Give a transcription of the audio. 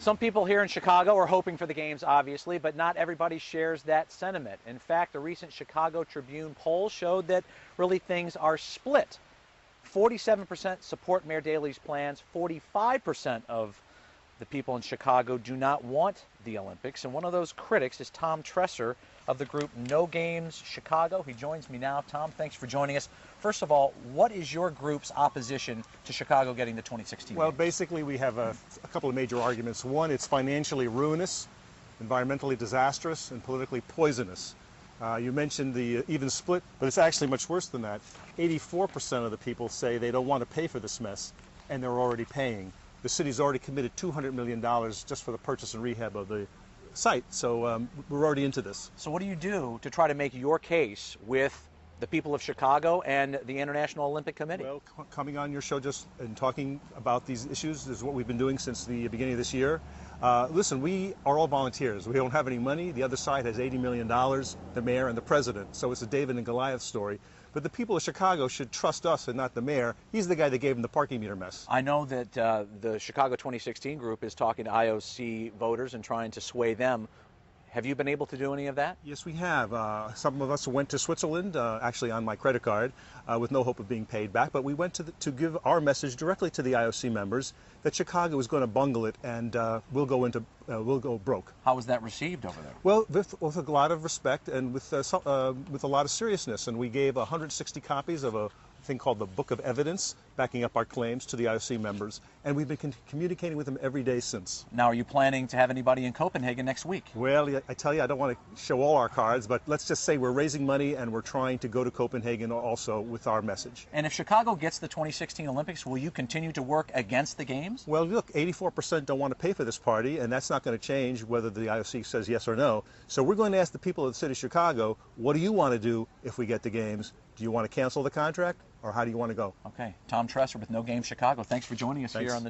Some people here in Chicago are hoping for the games, obviously, but not everybody shares that sentiment. In fact, a recent Chicago Tribune poll showed that really things are split. 47% support Mayor Daley's plans, 45% of the people in Chicago do not want the Olympics, and one of those critics is Tom Tresser of the group No Games Chicago. He joins me now. Tom, thanks for joining us. First of all, what is your group's opposition to Chicago getting the 2016 Well, games? basically we have a couple of major arguments. One, it's financially ruinous, environmentally disastrous, and politically poisonous. You mentioned the even split, but it's actually much worse than that. 84% of the people say they don't want to pay for this mess, and they're already paying. The city's already committed $200 million just for the purchase and rehab of the site, so we're already into this. So what do you do to try to make your case with the people of Chicago and the International Olympic Committee? Well, coming on your show just and talking about these issues is what we've been doing since the beginning of this year. Listen, we are all volunteers. We don't have any money. The other side has $80 million, the mayor and the president. So it's a David and Goliath story. But the people of Chicago should trust us and not the mayor. He's the guy that gave them the parking meter mess. I know that the Chicago 2016 group is talking to IOC voters and trying to sway them. Have you been able to do any of that? Yes, we have. Some of us went to Switzerland, actually on my credit card, with no hope of being paid back. But we went to give our message directly to the IOC members that Chicago is going to bungle it and we'll go broke. How was that received over there? Well, with a lot of respect and with a lot of seriousness. And we gave 160 copies of a thing called the Book of Evidence, backing up our claims to the IOC members, and we've been communicating with them every day since. Now, are you planning to have anybody in Copenhagen next week? Well, I tell you, I don't want to show all our cards, but let's just say we're raising money and we're trying to go to Copenhagen also with our message. And if Chicago gets the 2016 Olympics, will you continue to work against the games? Well, look, 84% don't want to pay for this party, and that's not going to change whether the IOC says yes or no. So we're going to ask the people of the city of Chicago, what do you want to do if we get the games? Do you want to cancel the contract, or how do you want to go? Okay. Tom Tresser with No Games Chicago. Thanks for joining us here on the